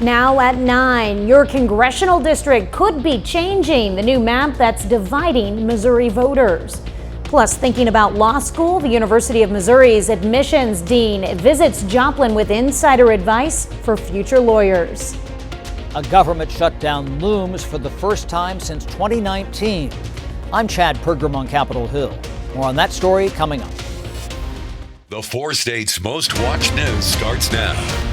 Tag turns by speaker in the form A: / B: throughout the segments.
A: Now at 9, your congressional district could be changing. The new map that's dividing Missouri voters. Plus, thinking about law school, the University of Missouri's admissions dean visits Joplin with insider advice for future lawyers.
B: A government shutdown looms for the first time since 2019. I'm Chad Pergram on Capitol Hill. More on that story coming up.
C: The 4 states' most watched news starts now.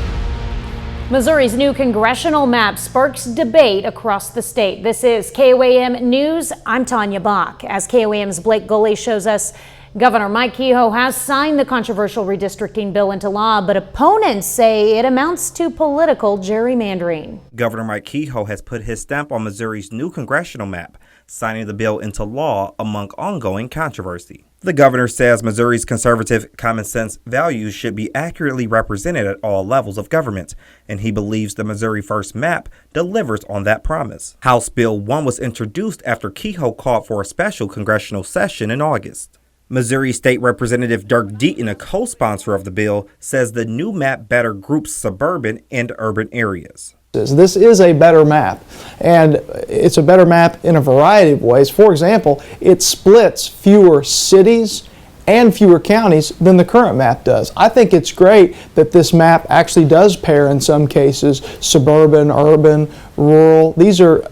A: Missouri's new congressional map sparks debate across the state. This is KOAM News. I'm Tanya Bach. As KOAM's Blake Gulley shows us, Governor Mike Kehoe has signed the controversial redistricting bill into law, but opponents say it amounts to political gerrymandering.
D: Governor Mike Kehoe has put his stamp on Missouri's new congressional map, signing the bill into law among ongoing controversy. The governor says Missouri's conservative common sense values should be accurately represented at all levels of government, and he believes the Missouri First map delivers on that promise. House Bill 1 was introduced after Kehoe called for a special congressional session in August. Missouri State Representative Dirk Deaton, a co-sponsor of the bill, says the new map better groups suburban and urban areas.
E: This is a better map, and it's a better map in a variety of ways. For example, it splits fewer cities and fewer counties than the current map does. I think it's great that this map actually does pair, in some cases, suburban, urban, rural. These are,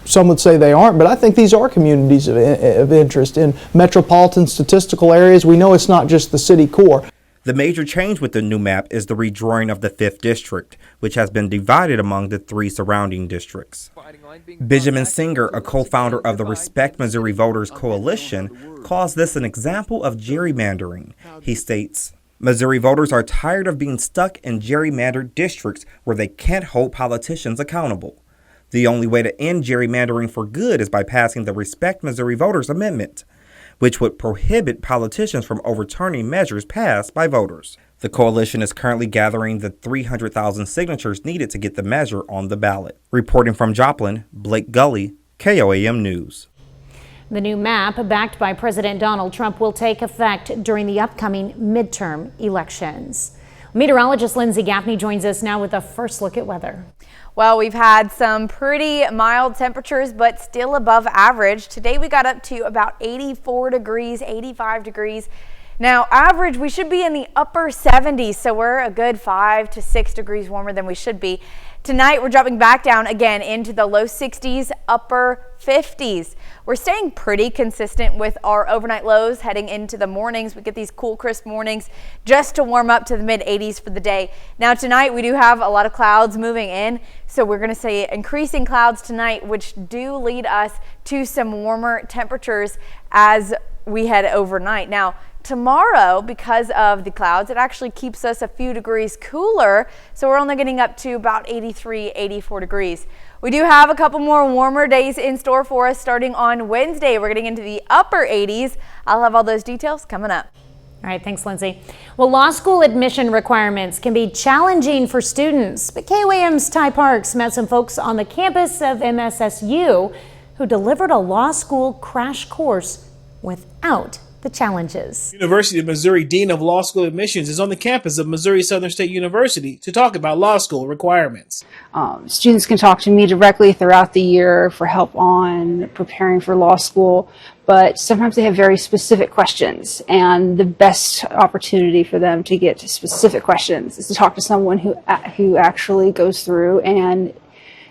E: some would say they aren't, but I think these are communities of interest in metropolitan statistical areas. We know it's not just the city core.
D: The major change with the new map is the redrawing of the 5th district, which has been divided among the 3 surrounding districts. Benjamin Singer, a co-founder of the Respect Missouri Voters Coalition, calls this an example of gerrymandering. He states, Missouri voters are tired of being stuck in gerrymandered districts where they can't hold politicians accountable. The only way to end gerrymandering for good is by passing the Respect Missouri Voters Amendment, which would prohibit politicians from overturning measures passed by voters. The coalition is currently gathering the 300,000 signatures needed to get the measure on the ballot. Reporting from Joplin, Blake Gulley, KOAM News.
A: The new map, backed by President Donald Trump, will take effect during the upcoming midterm elections. Meteorologist Lindsay Gaffney joins us now with a first look at weather.
F: Well, we've had some pretty mild temperatures, but still above average. Today we got up to about 84 degrees, 85 degrees. Now, average, we should be in the upper 70s, so we're a good 5 to 6 degrees warmer than we should be. Tonight, we're dropping back down again into the low 60s, upper 50s. We're staying pretty consistent with our overnight lows heading into the mornings. We get these cool, crisp mornings just to warm up to the mid 80s for the day. Now, tonight, we do have a lot of clouds moving in, so we're going to see increasing clouds tonight, which do lead us to some warmer temperatures as we head overnight. Now, tomorrow, because of the clouds, it actually keeps us a few degrees cooler, so we're only getting up to about 83, 84 degrees. We do have a couple more warmer days in store for us starting on Wednesday. We're getting into the upper 80s. I'll have all those details coming up.
A: All right, thanks, Lindsay. Well, law school admission requirements can be challenging for students, but KOAM's Ty Parks met some folks on the campus of MSSU who delivered a law school crash course without the challenges.
G: University of Missouri Dean of Law School Admissions is on the campus of Missouri Southern State University to talk about law school requirements.
H: Students can talk to me directly throughout the year for help on preparing for law school, but sometimes they have very specific questions, and the best opportunity for them to get to specific questions is to talk to someone who actually goes through and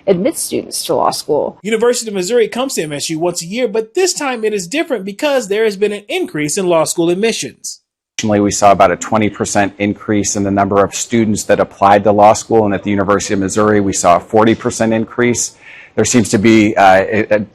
H: admits students to law school.
G: University of Missouri comes to MSU once a year, but this time it is different because there has been an increase in law school admissions.
I: We saw about a 20% increase in the number of students that applied to law school, and at the University of Missouri we saw a 40% increase. There seems to be a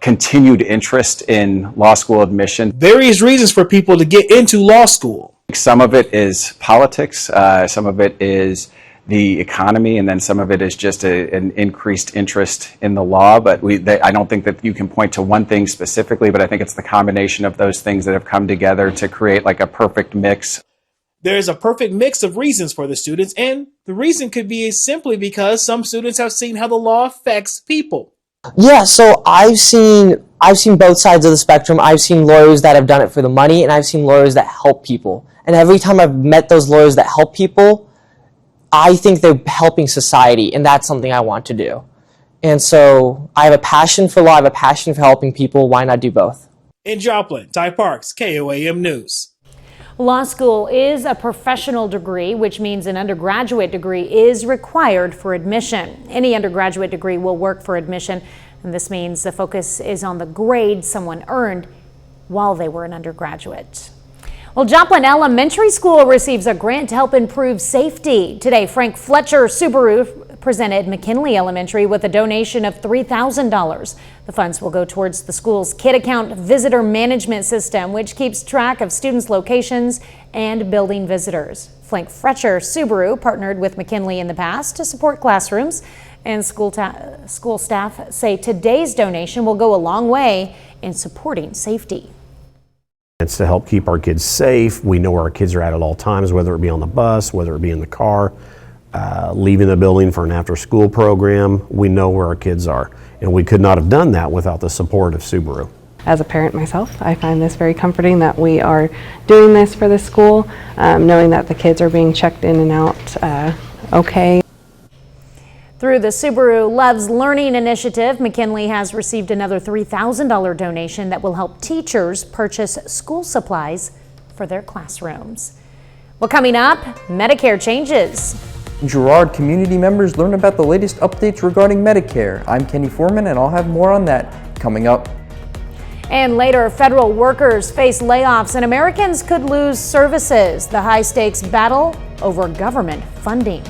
I: continued interest in law school admission.
G: Various reasons for people to get into law school.
I: Some of it is politics, some of it is the economy, and then some of it is just an increased interest in the law. But I don't think that you can point to one thing specifically, but I think it's the combination of those things that have come together to create like a perfect mix.
G: There is a perfect mix of reasons for the students, and the reason could be simply because some students have seen how the law affects people.
J: Yeah, so I've seen both sides of the spectrum. I've seen lawyers that have done it for the money, and I've seen lawyers that help people. And every time I've met those lawyers that help people, I think they're helping society, and that's something I want to do. And so I have a passion for law, I have a passion for helping people. Why not do both?
G: In Joplin, Ty Parks, KOAM News.
A: Law school is a professional degree, which means an undergraduate degree is required for admission. Any undergraduate degree will work for admission, and this means the focus is on the grade someone earned while they were an undergraduate. Well, Joplin Elementary School receives a grant to help improve safety. Today, Frank Fletcher Subaru presented McKinley Elementary with a donation of $3,000. The funds will go towards the school's kid account visitor management system, which keeps track of students' locations and building visitors. Frank Fletcher Subaru partnered with McKinley in the past to support classrooms, and school staff say today's donation will go a long way in supporting safety.
K: It's to help keep our kids safe. We know where our kids are at all times, whether it be on the bus, whether it be in the car, leaving the building for an after-school program. We know where our kids are, and we could not have done that without the support of Subaru.
L: As a parent myself, I find this very comforting that we are doing this for the school, knowing that the kids are being checked in and out okay.
A: Through the Subaru Loves Learning initiative, McKinley has received another $3,000 donation that will help teachers purchase school supplies for their classrooms. Well, coming up, Medicare changes.
M: Girard community members learn about the latest updates regarding Medicare. I'm Kenny Foreman, and I'll have more on that coming up.
A: And later, federal workers face layoffs and Americans could lose services. The high-stakes battle over government funding.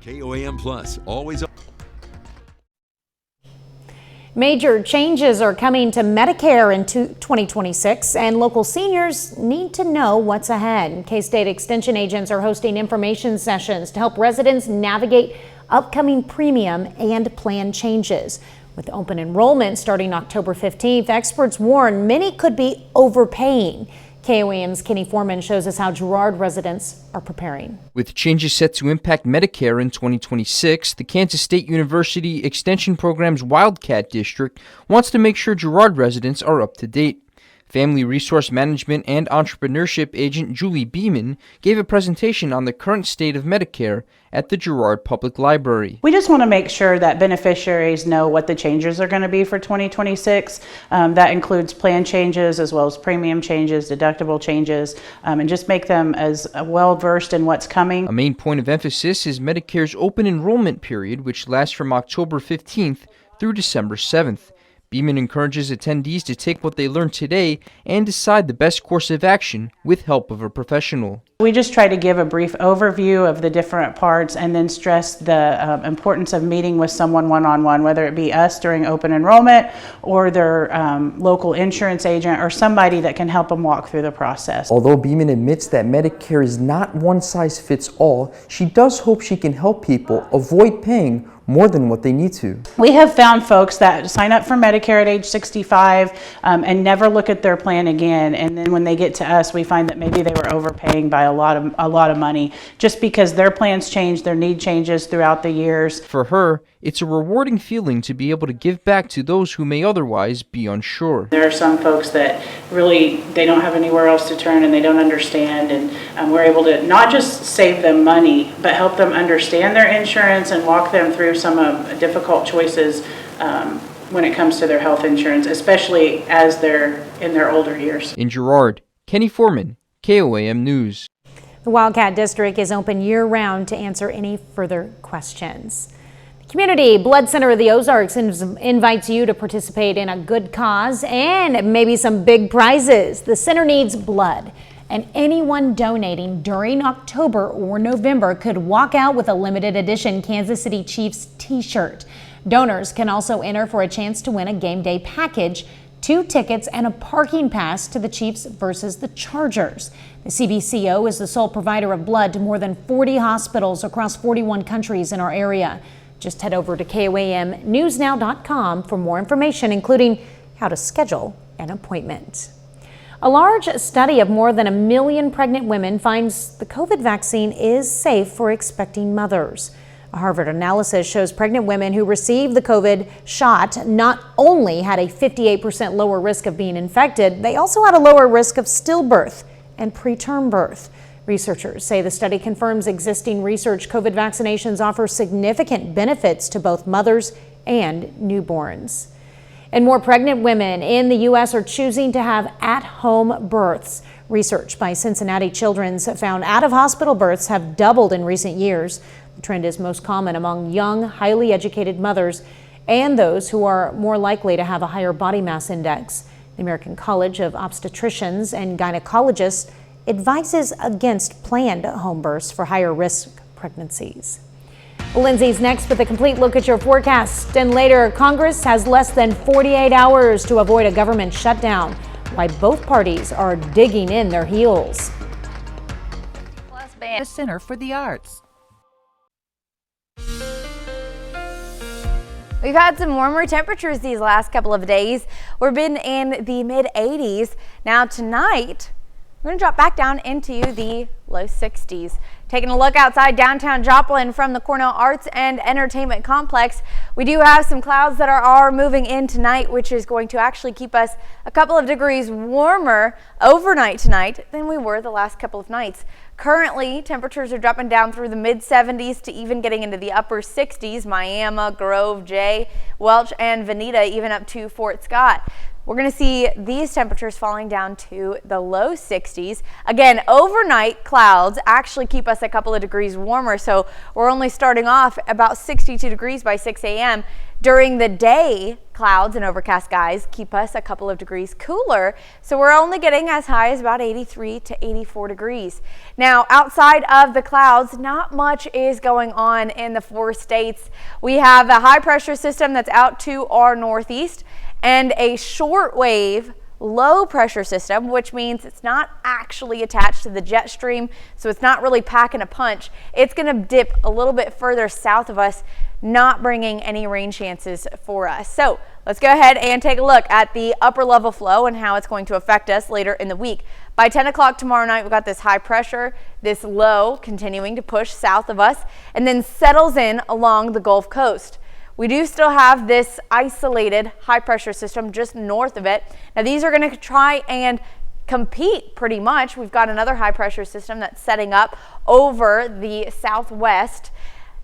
C: KOAM Plus, always.
A: Major changes are coming to Medicare in 2026, and local seniors need to know what's ahead. K-State Extension agents are hosting information sessions to help residents navigate upcoming premium and plan changes. With open enrollment starting October 15th, experts warn many could be overpaying. KOAM's Kenny Foreman shows us how Girard residents are preparing.
N: With changes set to impact Medicare in 2026, the Kansas State University Extension Program's Wildcat District wants to make sure Girard residents are up to date. Family Resource Management and Entrepreneurship agent Julie Beeman gave a presentation on the current state of Medicare at the Girard Public Library.
O: We just want to make sure that beneficiaries know what the changes are going to be for 2026. That includes plan changes as well as premium changes, deductible changes, and just make them as well versed in what's coming.
N: A main point of emphasis is Medicare's open enrollment period, which lasts from October 15th through December 7th. Beeman encourages attendees to take what they learned today and decide the best course of action with help of a professional.
O: We just try to give a brief overview of the different parts and then stress the importance of meeting with someone one-on-one, whether it be us during open enrollment or their local insurance agent or somebody that can help them walk through the process.
M: Although Beeman admits that Medicare is not one size fits all, she does hope she can help people avoid paying more than what they need to.
O: We have found folks that sign up for Medicare at age 65 and never look at their plan again, and then when they get to us, we find that maybe they were overpaying by a lot of money just because their plans change, their need changes throughout the years.
N: For her, it's a rewarding feeling to be able to give back to those who may otherwise be unsure.
O: There are some folks that really, they don't have anywhere else to turn and they don't understand, and we're able to not just save them money, but help them understand their insurance and walk them through some difficult choices when it comes to their health insurance, especially as they're in their older years.
N: In Girard, Kenny Foreman, KOAM News.
A: The Wildcat District is open year-round to answer any further questions. The Community Blood Center of the Ozarks invites you to participate in a good cause and maybe some big prizes. The center needs blood, and anyone donating during October or November could walk out with a limited edition Kansas City Chiefs t-shirt. Donors can also enter for a chance to win a game day package, 2 tickets, and a parking pass to the Chiefs versus the Chargers. The CBCO is the sole provider of blood to more than 40 hospitals across 41 countries in our area. Just head over to KOAMnewsnow.com for more information, including how to schedule an appointment. A large study of more than 1 million pregnant women finds the COVID vaccine is safe for expecting mothers. A Harvard analysis shows pregnant women who received the COVID shot not only had a 58% lower risk of being infected, they also had a lower risk of stillbirth and preterm birth. Researchers say the study confirms existing research. COVID vaccinations offer significant benefits to both mothers and newborns. And more pregnant women in the U.S. are choosing to have at-home births. Research by Cincinnati Children's found out-of-hospital births have doubled in recent years. The trend is most common among young, highly educated mothers and those who are more likely to have a higher body mass index. The American College of Obstetricians and Gynecologists advises against planned home births for higher risk pregnancies. Lindsay's next with a complete look at your forecast. And later, Congress has less than 48 hours to avoid a government shutdown. Why both parties are digging in their heels.
P: Plus, the Center for the Arts.
F: We've had some warmer temperatures these last couple of days. We've been in the mid 80s. Now tonight, we're going to drop back down into the low 60s. Taking a look outside downtown Joplin from the Cornell Arts and Entertainment Complex, we do have some clouds that are moving in tonight, which is going to actually keep us a couple of degrees warmer overnight tonight than we were the last couple of nights. Currently, temperatures are dropping down through the mid 70s to even getting into the upper 60s. Miami, Grove, Jay, Welch, and Veneta, even up to Fort Scott. We're going to see these temperatures falling down to the low 60s. Again, overnight clouds actually keep us a couple of degrees warmer, so we're only starting off about 62 degrees by 6 a.m. During the day, clouds and overcast skies keep us a couple of degrees cooler, so we're only getting as high as about 83 to 84 degrees. Now, outside of the clouds, not much is going on in the 4 states. We have a high pressure system that's out to our northeast, and a shortwave low pressure system, which means it's not actually attached to the jet stream, so it's not really packing a punch. It's going to dip a little bit further south of us, not bringing any rain chances for us. So let's go ahead and take a look at the upper level flow and how it's going to affect us later in the week. By 10 o'clock tomorrow night, we've got this high pressure, this low continuing to push south of us, and then settles in along the Gulf Coast. We do still have this isolated high pressure system just north of it. Now these are going to try and compete pretty much. We've got another high pressure system that's setting up over the southwest.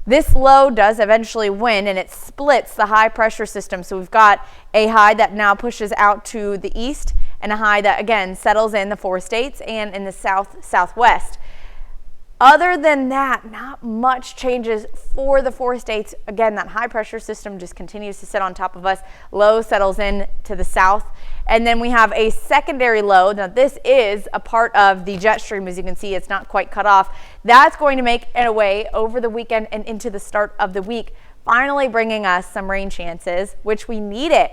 F: This low does eventually win, and it splits the high pressure system. So we've got a high that now pushes out to the east and a high that again settles in the 4 states and in the southwest. Other than that, not much changes for the 4 states. Again, that high pressure system just continues to sit on top of us. Low settles in to the south. And then we have a secondary low. Now this is a part of the jet stream. As you can see, it's not quite cut off. That's going to make it away over the weekend and into the start of the week, finally bringing us some rain chances, which we need it.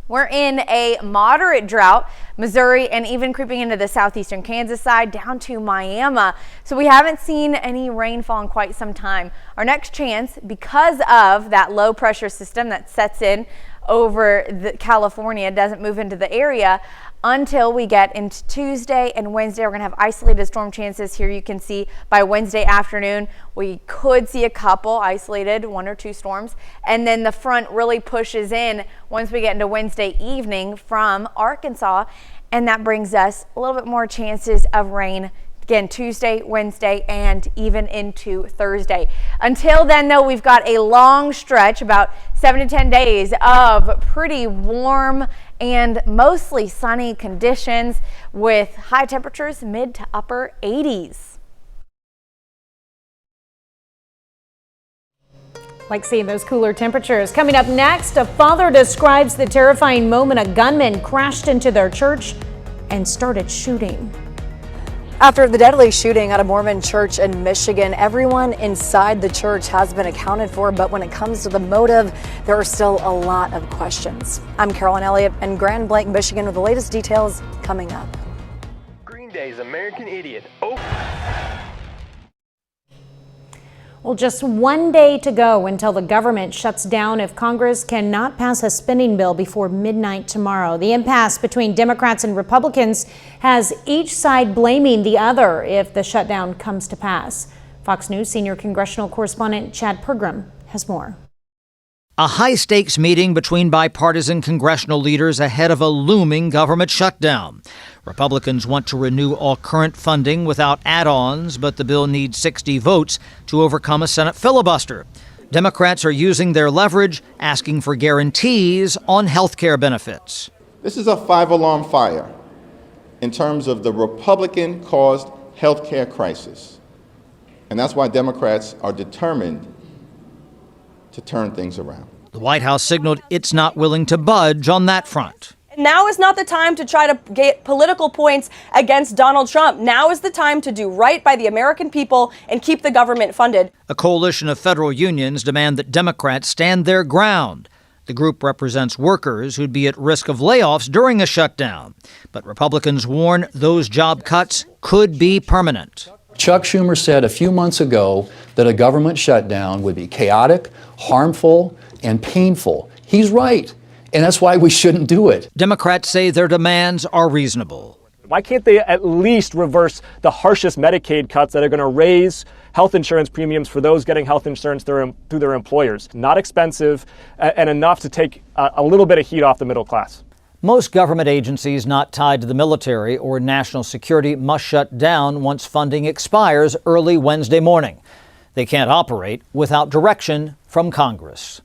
F: We're in a moderate drought, Missouri, and even creeping into the southeastern Kansas side down to Miami. So we haven't seen any rainfall in quite some time. Our next chance, because of that low pressure system that sets in over California, doesn't move into the area until we get into Tuesday and Wednesday. We're going to have isolated storm chances here. You can see by Wednesday afternoon, we could see a couple isolated 1 or 2 storms. And then the front really pushes in once we get into Wednesday evening from Arkansas. And that brings us a little bit more chances of rain again Tuesday, Wednesday, and even into Thursday. Until then, though, we've got a long stretch, about 7 to 10 days of pretty warm and mostly sunny conditions with high temperatures mid to upper 80s.
A: Like seeing those cooler temperatures. Coming up next, a father describes the terrifying moment a gunman crashed into their church and started shooting.
Q: After the deadly shooting at a Mormon church in Michigan, everyone inside the church has been accounted for, but when it comes to the motive, there are still a lot of questions. I'm Carolyn Elliott in Grand Blanc, Michigan, with the latest details coming up.
R: Green Day's American Idiot.
A: Well, just 1 day to go until the government shuts down if Congress cannot pass a spending bill before midnight tomorrow. The impasse between Democrats and Republicans has each side blaming the other if the shutdown comes to pass. Fox News senior congressional correspondent Chad Pergram has more.
B: A high-stakes meeting between bipartisan congressional leaders ahead of a looming government shutdown. Republicans want to renew all current funding without add-ons, but the bill needs 60 votes to overcome a Senate filibuster. Democrats are using their leverage, asking for guarantees on health care benefits.
S: This is a five-alarm fire in terms of the Republican-caused health care crisis. And that's why Democrats are determined to turn things around.
B: The White House signaled it's not willing to budge on that front.
T: Now is not the time to try to get political points against Donald Trump. Now is the time to do right by the American people and keep the government funded.
B: A coalition of federal unions demand that Democrats stand their ground. The group represents workers who'd be at risk of layoffs during a shutdown. But Republicans warn those job cuts could be permanent.
U: Chuck Schumer said a few months ago that a government shutdown would be chaotic, harmful, and painful. He's right, and that's why we shouldn't do it.
B: Democrats say their demands are reasonable.
V: Why can't they at least reverse the harshest Medicaid cuts that are going to raise health insurance premiums for those getting health insurance through their employers? Not expensive and enough to take a little bit of heat off the middle class.
B: Most government agencies not tied to the military or national security must shut down once funding expires early Wednesday morning. They can't operate without direction from Congress.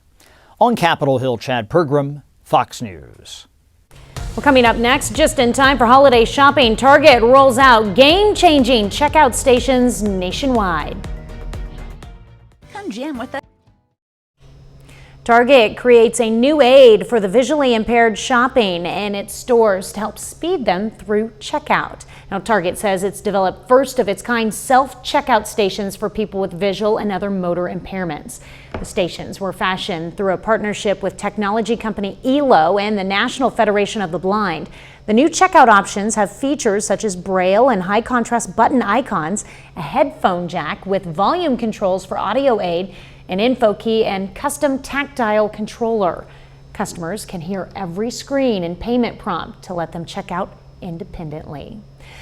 B: On Capitol Hill, Chad Pergram, Fox News.
A: Well, coming up next, just in time for holiday shopping, Target rolls out game-changing checkout stations nationwide.
P: Come jam with us.
A: Target creates a new aid for the visually impaired shopping in its stores to help speed them through checkout. Now, Target says it's developed first-of-its-kind self-checkout stations for people with visual and other motor impairments. The stations were fashioned through a partnership with technology company ELO and the National Federation of the Blind. The new checkout options have features such as braille and high-contrast button icons, a headphone jack with volume controls for audio aid, an info key, and custom tactile controller. Customers can hear every screen and payment prompt to let them check out independently.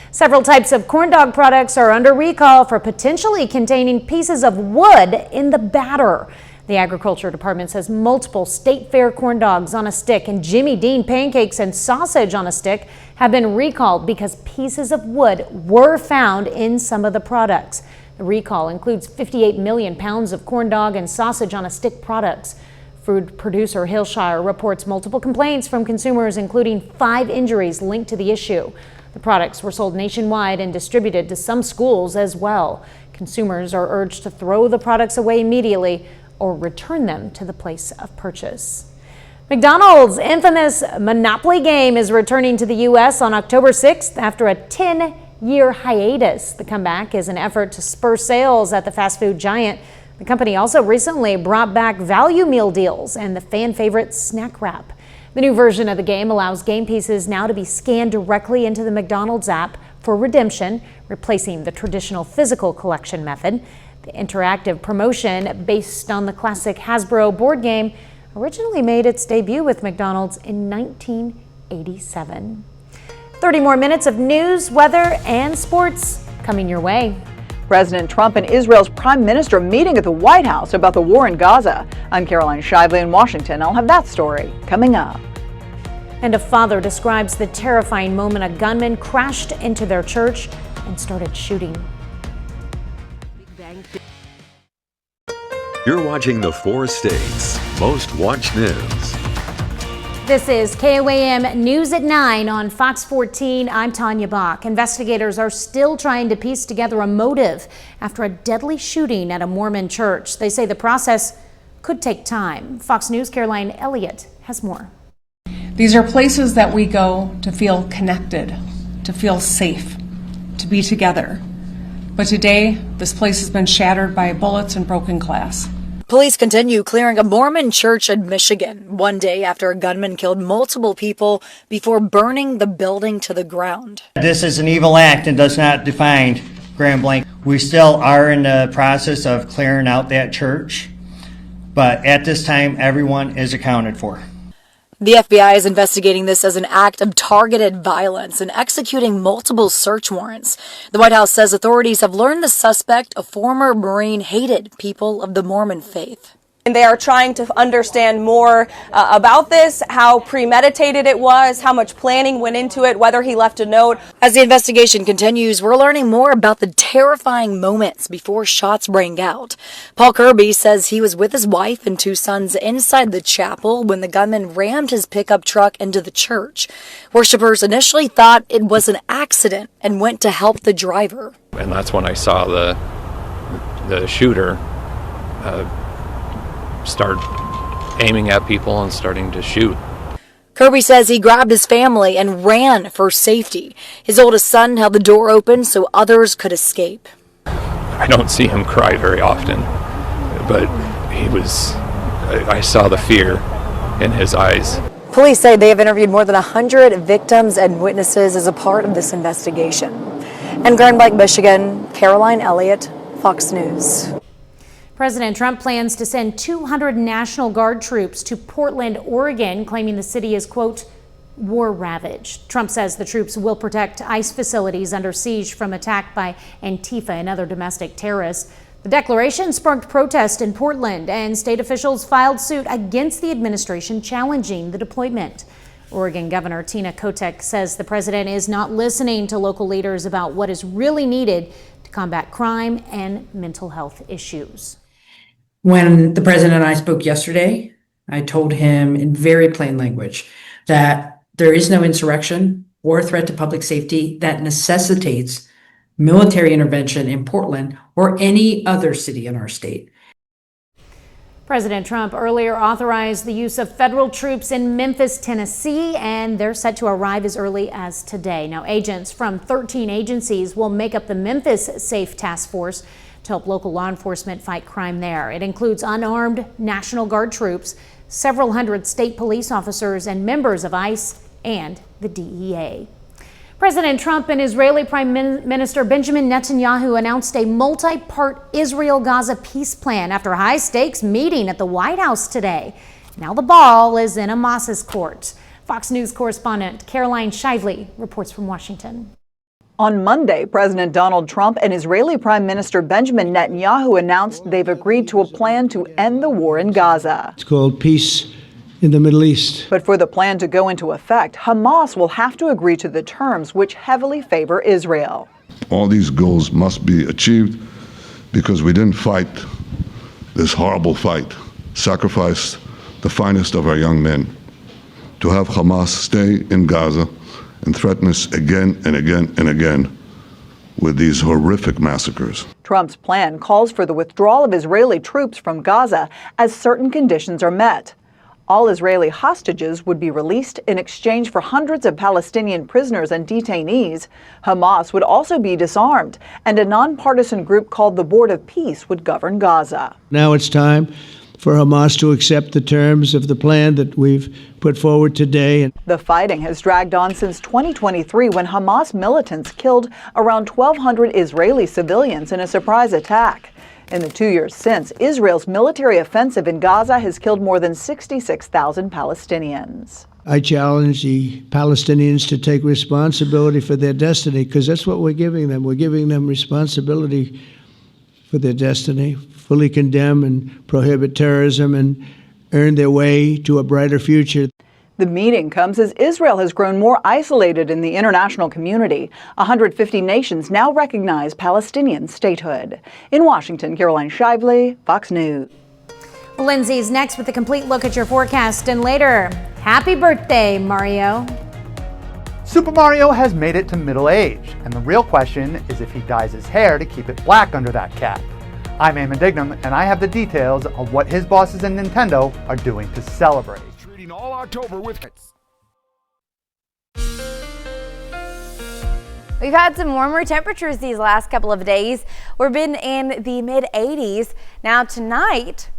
A: Several types of corn dog products are under recall for potentially containing pieces of wood in the batter. The Agriculture Department says multiple State Fair corn dogs on a stick and Jimmy Dean pancakes and sausage on a stick have been recalled because pieces of wood were found in some of the products. The recall includes 58 million pounds of corn dog and sausage on a stick products. Food producer Hillshire reports multiple complaints from consumers, including 5 injuries linked to the issue. The products were sold nationwide and distributed to some schools as well. Consumers are urged to throw the products away immediately or return them to the place of purchase. McDonald's infamous Monopoly game is returning to the U.S. on October 6th after a 10-year hiatus. The comeback is an effort to spur sales at the fast food giant. The company also recently brought back value meal deals and the fan favorite snack wrap. The new version of the game allows game pieces now to be scanned directly into the McDonald's app for redemption, replacing the traditional physical collection method. The interactive promotion, based on the classic Hasbro board game, originally made its debut with McDonald's in 1987. 30 more minutes of news, weather, and sports coming your way.
W: President Trump and Israel's Prime Minister meeting at the White House about the war in Gaza. I'm Caroline Shively in Washington. I'll have that story coming up.
A: And a father describes the terrifying moment a gunman crashed into their church and started shooting.
C: You're watching the 4 States Most Watched News.
A: This is KOAM News at 9 on Fox 14. I'm Tanya Bach. Investigators are still trying to piece together a motive after a deadly shooting at a Mormon church. They say the process could take time. Fox News' Caroline Elliott has more.
X: These are places that we go to feel connected, to feel safe, to be together. But today, this place has been shattered by bullets and broken glass.
Q: Police continue clearing a Mormon church in Michigan, one day after a gunman killed multiple people before burning the building to the ground.
Y: This is an evil act and does not define Grand Blanc. We still are in the process of clearing out that church, but at this time, everyone is accounted for.
Q: The FBI is investigating this as an act of targeted violence and executing multiple search warrants. The White House says authorities have learned the suspect, a former Marine, hated people of the Mormon faith.
T: And they are trying to understand more about this, how premeditated it was, how much planning went into it, whether he left a note.
Q: As the investigation continues, we're learning more about the terrifying moments before shots rang out. Paul Kirby says he was with his wife and 2 sons inside the chapel when the gunman rammed his pickup truck into the church. Worshippers initially thought it was an accident and went to help the driver.
D: And that's when I saw the shooter start aiming at people and starting to shoot.
Q: Kirby says he grabbed his family and ran for safety. His oldest son held the door open so others could escape.
D: I don't see him cry very often, but I saw the fear in his eyes.
Q: Police say they have interviewed more than 100 victims and witnesses as a part of this investigation. In Grand Blanc, Michigan, Caroline Elliott, Fox News.
A: President Trump plans to send 200 National Guard troops to Portland, Oregon, claiming the city is, quote, war-ravaged. Trump says the troops will protect ICE facilities under siege from attack by Antifa and other domestic terrorists. The declaration sparked protest in Portland, and state officials filed suit against the administration challenging the deployment. Oregon Governor Tina Kotek says the president is not listening to local leaders about what is really needed to combat crime and mental health issues.
E: When the president and I spoke yesterday, I told him in very plain language that there is no insurrection or threat to public safety that necessitates military intervention in Portland or any other city in our state.
A: President Trump earlier authorized the use of federal troops in Memphis, Tennessee, and they're set to arrive as early as today. Now, agents from 13 agencies will make up the Memphis Safe Task Force to help local law enforcement fight crime there. It includes unarmed National Guard troops, several hundred state police officers, and members of ICE and the DEA. President Trump and Israeli Prime Minister Benjamin Netanyahu announced a multi-part Israel-Gaza peace plan after a high-stakes meeting at the White House today. Now the ball is in Hamas's court. Fox News correspondent Caroline Shively reports from Washington.
W: On Monday, President Donald Trump and Israeli Prime Minister Benjamin Netanyahu announced they've agreed to a plan to end the war in Gaza.
H: It's called Peace in the Middle East.
W: But for the plan to go into effect, Hamas will have to agree to the terms which heavily favor Israel.
I: All these goals must be achieved because we didn't fight this horrible fight, sacrifice the finest of our young men to have Hamas stay in Gaza and threaten us again and again and again with these horrific massacres.
W: Trump's plan calls for the withdrawal of Israeli troops from Gaza as certain conditions are met. All Israeli hostages would be released in exchange for hundreds of Palestinian prisoners and detainees. Hamas would also be disarmed, and a nonpartisan group called the Board of Peace would govern Gaza.
H: Now it's time for Hamas to accept the terms of the plan that we've put forward today.
W: The fighting has dragged on since 2023 when Hamas militants killed around 1,200 Israeli civilians in a surprise attack. In the 2 years since, Israel's military offensive in Gaza has killed more than 66,000 Palestinians.
H: I challenge the Palestinians to take responsibility for their destiny, because that's what we're giving them. We're giving them responsibility for their destiny, fully condemn and prohibit terrorism and earn their way to a brighter future.
W: The meeting comes as Israel has grown more isolated in the international community. 150 nations now recognize Palestinian statehood. In Washington, Caroline Shively, Fox News.
A: Lindsay's next with a complete look at your forecast, and later, happy birthday, Mario.
J: Super Mario has made it to middle age, and the real question is if he dyes his hair to keep it black under that cap. I'm Eamon Dignam, and I have the details of what his bosses in Nintendo are doing to celebrate.
Z: Treating all October with...
F: We've had some warmer temperatures these last couple of days. We've been in the mid-80s. Now tonight,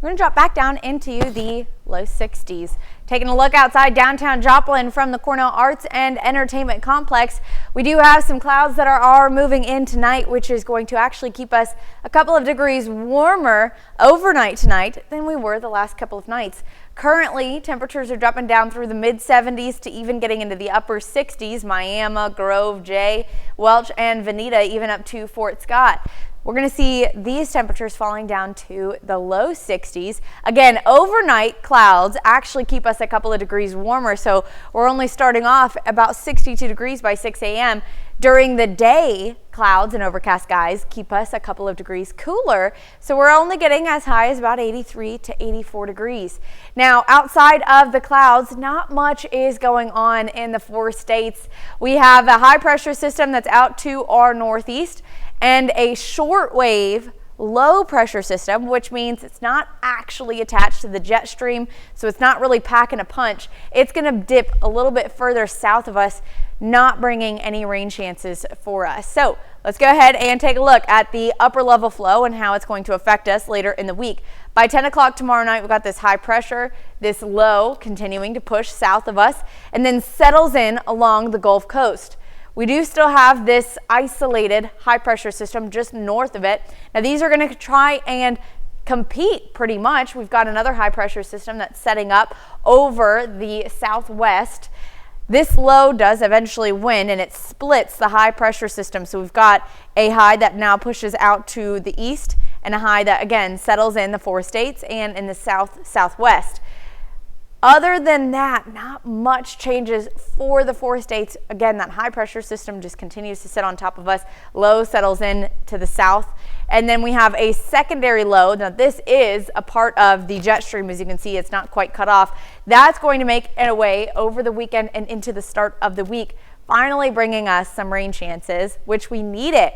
F: we're going to drop back down into the low 60s. Taking a look outside downtown Joplin from the Cornell Arts and Entertainment Complex, we do have some clouds that are moving in tonight, which is going to actually keep us a couple of degrees warmer overnight tonight than we were the last couple of nights. Currently, temperatures are dropping down through the mid-70s to even getting into the upper 60s. Miami, Grove, Jay, Welch, and Veneta, even up to Fort Scott. we're going to see these temperatures falling down to the low 60s. Again, overnight clouds actually keep us a couple of degrees warmer, so we're only starting off about 62 degrees by 6 a.m. During the day, clouds and overcast skies keep us a couple of degrees cooler, so we're only getting as high as about 83 to 84 degrees. Now, outside of the clouds, not much is going on in the 4 states. We have a high pressure system that's out to our northeast and a shortwave low pressure system, which means it's not actually attached to the jet stream, so it's not really packing a punch. It's going to dip a little bit further south of us, not bringing any rain chances for us. So let's go ahead and take a look at the upper level flow and how it's going to affect us later in the week. By 10 o'clock tomorrow night, we've got this high pressure, this low continuing to push south of us and then settles in along the Gulf Coast. We do still have this isolated high pressure system just north of it. Now these are going to try and compete pretty much. We've got another high pressure system that's setting up over the southwest. This low does eventually win and it splits the high pressure system. So we've got a high that now pushes out to the east and a high that again settles in the 4 states and in the southwest. Other than that, not much changes for the 4 states. Again, that high pressure system just continues to sit on top of us. Low settles in to the south. And then we have a secondary low. Now this is a part of the jet stream. As you can see, it's not quite cut off. That's going to make it away over the weekend and into the start of the week, finally bringing us some rain chances, which we need it.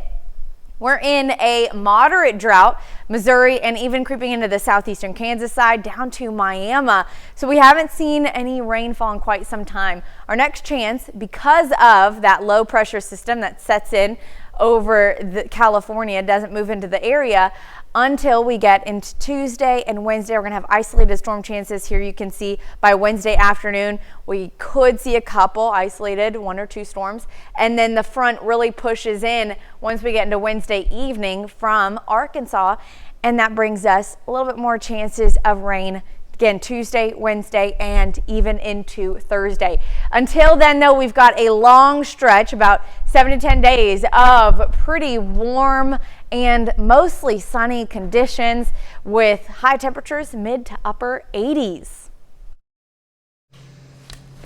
F: We're in a moderate drought, Missouri, and even creeping into the southeastern Kansas side down to Miami. So we haven't seen any rainfall in quite some time. Our next chance, because of that low pressure system that sets in over California, doesn't move into the area until we get into Tuesday and Wednesday. We're going to have isolated storm chances here. You can see by Wednesday afternoon, we could see a couple isolated 1 or 2 storms. And then the front really pushes in once we get into Wednesday evening from Arkansas. And that brings us a little bit more chances of rain again Tuesday, Wednesday, and even into Thursday. Until then, though, we've got a long stretch, about 7 to 10 days of pretty warm and mostly sunny conditions with high temperatures mid to upper 80s.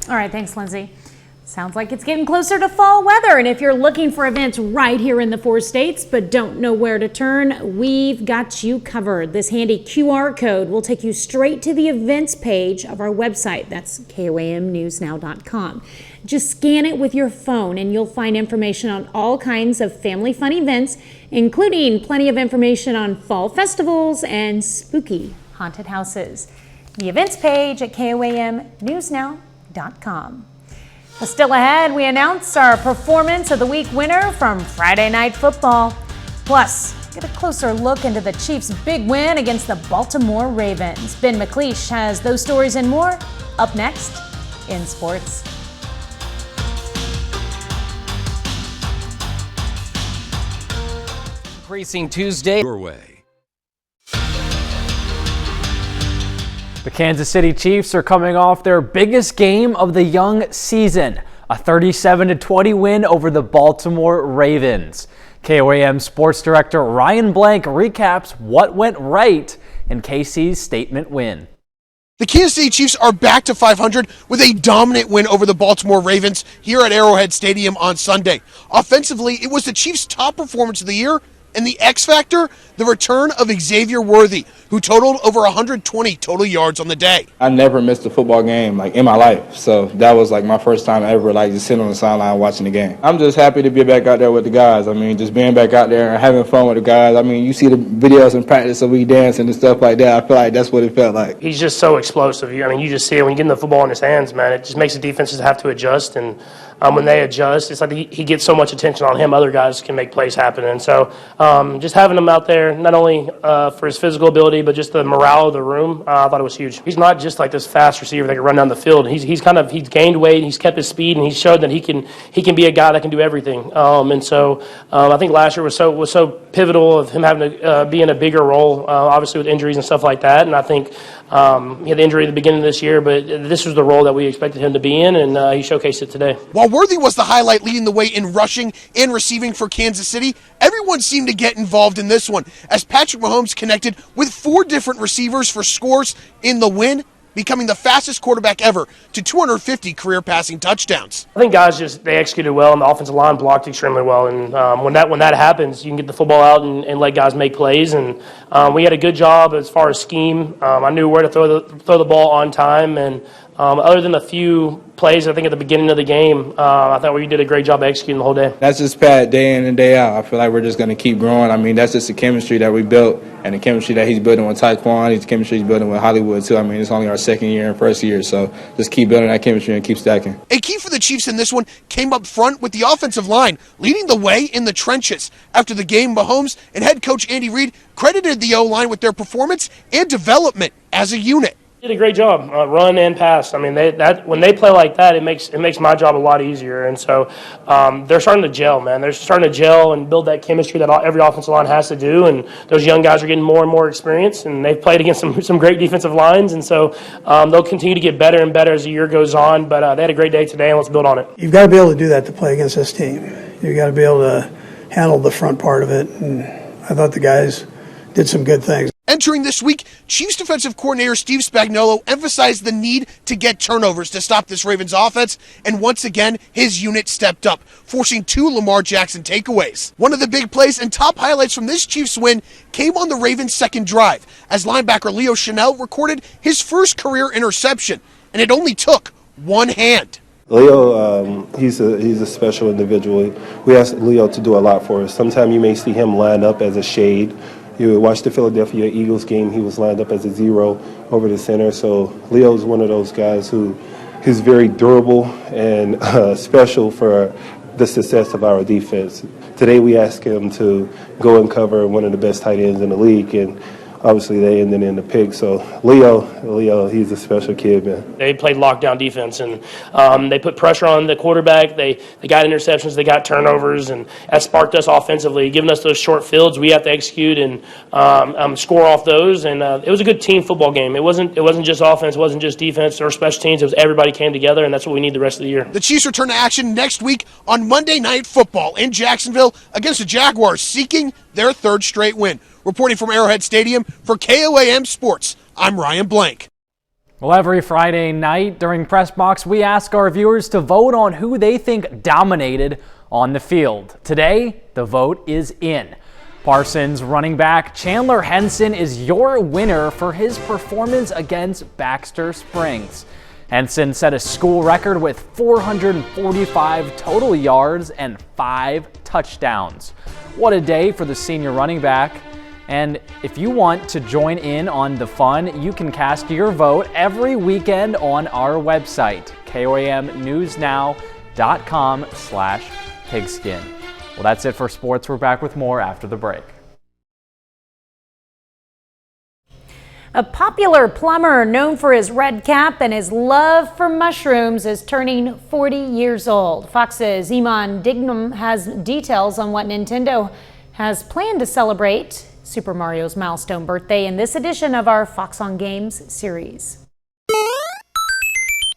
A: All right, thanks, Lindsay. Sounds like it's getting closer to fall weather, and if you're looking for events right here in the 4 states but don't know where to turn, we've got you covered. This handy QR code will take you straight to the events page of our website. That's KOAMnewsnow.com. Just scan it with your phone and you'll find information on all kinds of family fun events, including plenty of information on fall festivals and spooky haunted houses. The events page at KOAMnewsnow.com. Still ahead, we announce our Performance of the Week winner from Friday Night Football. Plus, get a closer look into the Chiefs' big win against the Baltimore Ravens. Ben McLeish has those stories and more up next in sports.
G: Increasing Tuesday.
C: Your way.
V: The Kansas City Chiefs are coming off their biggest game of the young season, a 37-20 win over the Baltimore Ravens. KOAM Sports Director Ryan Blank recaps what went right in KC's statement win.
K: The Kansas City Chiefs are back to 500 with a dominant win over the Baltimore Ravens here at Arrowhead Stadium on Sunday. Offensively, it was the Chiefs' top performance of the year, and the X factor, the return of Xavier Worthy, who totaled over 120 total yards on the day.
L: I never missed a football game in my life, so that was my first time ever just sitting on the sideline watching the game. I'm just happy to be back out there with the guys. Just being back out there and having fun with the guys. You see the videos in practice of we dancing and stuff like that. I feel like that's what it felt like.
M: He's just so explosive. You just see it when you get the football in his hands, man. It just makes the defenses have to adjust, and when they adjust, it's like he gets so much attention on him, other guys can make plays happen. And so just having him out there, not only for his physical ability, but just the morale of the room, I thought it was huge. He's not just this fast receiver that can run down the field. He's gained weight, he's kept his speed, and he's showed that he can be a guy that can do everything. And so I think last year was so pivotal of him having to be in a bigger role, obviously with injuries and stuff like that. And I think he had the injury at the beginning of this year, but this was the role that we expected him to be in, and he showcased it today.
K: While Worthy was the highlight, leading the way in rushing and receiving for Kansas City. Everyone seemed to get involved in this one, as Patrick Mahomes connected with 4 different receivers for scores in the win, becoming the fastest quarterback ever to 250 career passing touchdowns.
M: I think guys they executed well, and the offensive line blocked extremely well. And when that happens, you can get the football out and let guys make plays. And we had a good job as far as scheme. I knew where to throw the ball on time, and other than a few plays, I think at the beginning of the game, I thought we did a great job executing the whole day.
L: That's just Pat day in and day out. I feel like we're just going to keep growing. I mean, that's just the chemistry that we built and the chemistry that he's building with Taekwon. The chemistry he's building with Hollywood, too. I mean, it's only our second year and first year, so just keep building that chemistry and keep stacking.
K: A key for the Chiefs in this one came up front with the offensive line, leading the way in the trenches. After the game, Mahomes and head coach Andy Reid credited the O-line with their performance and development as a unit.
M: Did a great job, run and pass. I mean, when they play like that, it makes my job a lot easier. And so they're starting to gel, man. They're starting to gel and build that chemistry that every offensive line has to do. And those young guys are getting more and more experience, and they've played against some great defensive lines. And so they'll continue to get better and better as the year goes on. But they had a great day today, and let's build on it.
G: You've got to be able to do that to play against this team. You've got to be able to handle the front part of it. And I thought the guys did some good things.
K: Entering this week, Chiefs defensive coordinator Steve Spagnuolo emphasized the need to get turnovers to stop this Ravens offense, and once again, his unit stepped up, forcing 2 Lamar Jackson takeaways. One of the big plays and top highlights from this Chiefs win came on the Ravens' second drive, as linebacker Leo Chenal recorded his first career interception, and it only took one hand.
N: Leo, he's a special individual. We asked Leo to do a lot for us. Sometimes you may see him line up as a shade. You watch the Philadelphia Eagles game, he was lined up as a 0 over the center. So Leo's one of those guys who is very durable and special for the success of our defense. Today we asked him to go and cover one of the best tight ends in the league, and obviously they ended in the pick. So Leo, he's a special kid, man.
M: They played lockdown defense, and they put pressure on the quarterback. They got interceptions, they got turnovers, and that sparked us offensively, giving us those short fields. We have to execute and score off those. And it was a good team football game. It wasn't just offense, it wasn't just defense or special teams. It was everybody came together, and that's what we need the rest of the year.
K: The Chiefs return to action next week on Monday Night Football in Jacksonville against the Jaguars, seeking their 3rd straight win. Reporting from Arrowhead Stadium for KOAM Sports, I'm Ryan Blank.
O: Well, every Friday night during Press Box, we ask our viewers to vote on who they think dominated on the field. Today, the vote is in. Parsons running back Chandler Henson is your winner for his performance against Baxter Springs. Henson set a school record with 445 total yards and 5 touchdowns. What a day for the senior running back. And if you want to join in on the fun, you can cast your vote every weekend on our website, koamnewsnow.com/pigskin. Well, that's it for sports. We're back with more after the break.
A: A popular plumber known for his red cap and his love for mushrooms is turning 40 years old. Fox's Iman Dignam has details on what Nintendo has planned to celebrate Super Mario's milestone birthday in this edition of our Fox on Games series.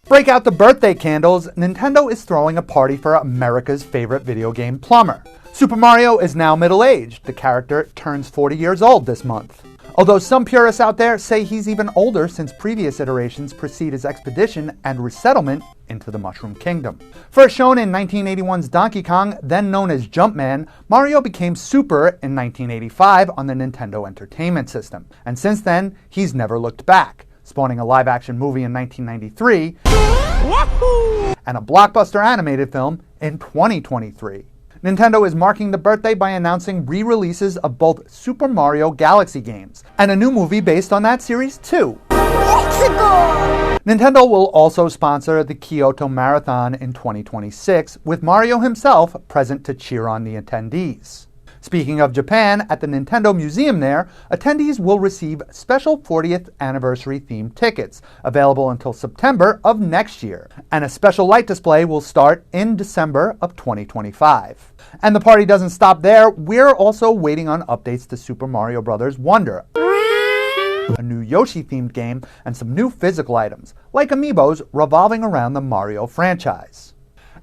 J: Break out the birthday candles. Nintendo is throwing a party for America's favorite video game plumber. Super Mario is now middle-aged. The character turns 40 years old this month. Although some purists out there say he's even older since previous iterations precede his expedition and resettlement into the Mushroom Kingdom. First shown in 1981's Donkey Kong, then known as Jumpman, Mario became Super in 1985 on the Nintendo Entertainment System. And since then, he's never looked back, spawning a live-action movie in 1993 and a blockbuster animated film in 2023. Nintendo is marking the birthday by announcing re-releases of both Super Mario Galaxy games and a new movie based on that series too. Nintendo will also sponsor the Kyoto Marathon in 2026, with Mario himself present to cheer on the attendees. Speaking of Japan, at the Nintendo Museum there, attendees will receive special 40th anniversary themed tickets, available until September of next year. And a special light display will start in December of 2025. And the party doesn't stop there. We're also waiting on updates to Super Mario Bros. Wonder, a new Yoshi-themed game, and some new physical items, like amiibos revolving around the Mario franchise.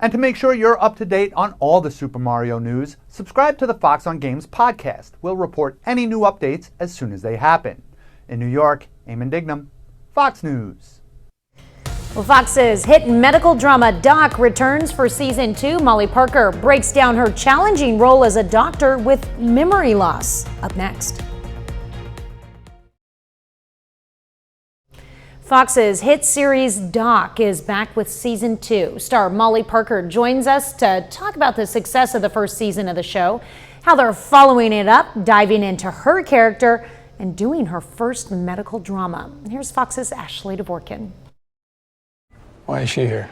J: And to make sure you're up to date on all the Super Mario news, subscribe to the Fox on Games podcast. We'll report any new updates as soon as they happen. In New York, Eamon Dignam, Fox News.
A: Well, Fox's hit medical drama Doc returns for season 2. Molly Parker breaks down her challenging role as a doctor with memory loss. Up next. Fox's hit series Doc is back with season 2. Star Molly Parker joins us to talk about the success of the first season of the show, how they're following it up, diving into her character, and doing her first medical drama. Here's Fox's Ashley Dvorkin.
B: Why is she here?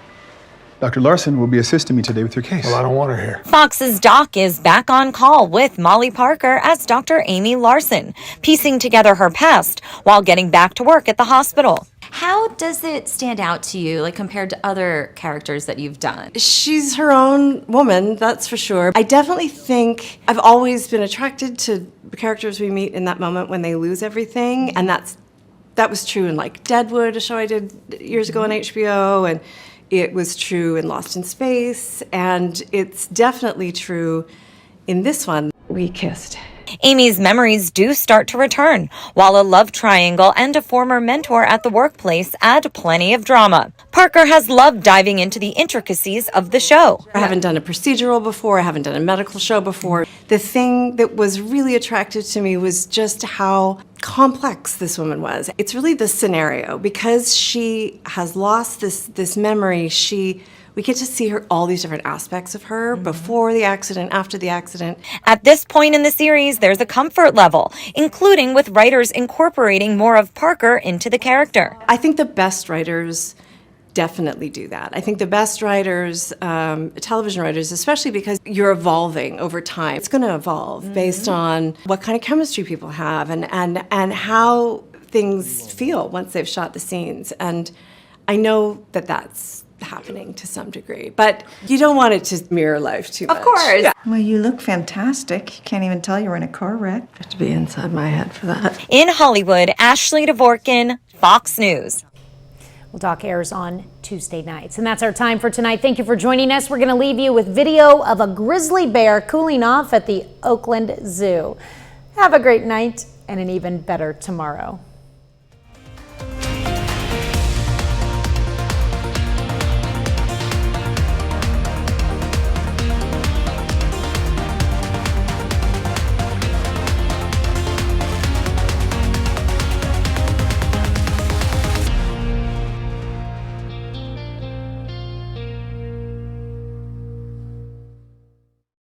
B: Dr. Larson will be assisting me today with your case. Well, I don't want her here.
P: Fox's Doc is back on call with Molly Parker as Dr. Amy Larson, piecing together her past while getting back to work at the hospital.
R: How does it stand out to you, like compared to other characters that you've done?
S: She's her own woman, that's for sure. I definitely think I've always been attracted to the characters we meet in that moment when they lose everything, and that was true in like Deadwood, a show I did years ago on HBO, and it was true in Lost in Space, and it's definitely true in this one. We kissed.
P: Amy's memories do start to return, while a love triangle and a former mentor at the workplace add plenty of drama. Parker has loved diving into the intricacies of the show.
S: I haven't done a procedural before, I haven't done a medical show before. The thing that was really attractive to me was just how complex this woman was. It's really the scenario. Because she has lost this memory, we get to see her, all these different aspects of her before the accident, after the accident.
P: At this point in the series, there's a comfort level, including with writers incorporating more of Parker into the character.
S: I think the best writers definitely do that. I think the best writers, television writers especially, because you're evolving over time. It's going to evolve based on what kind of chemistry people have and how things feel once they've shot the scenes. And I know that that's happening to some degree, but you don't want it to mirror life too much. Of course. Yeah.
U: Well, you look fantastic. Can't even tell you were in a car wreck.
S: I have to be inside my head for that.
P: In Hollywood, Ashley Dvorkin, Fox News.
A: Well, Doc airs on Tuesday nights. And that's our time for tonight. Thank you for joining us. We're going to leave you with video of a grizzly bear cooling off at the Oakland Zoo. Have a great night and an even better tomorrow.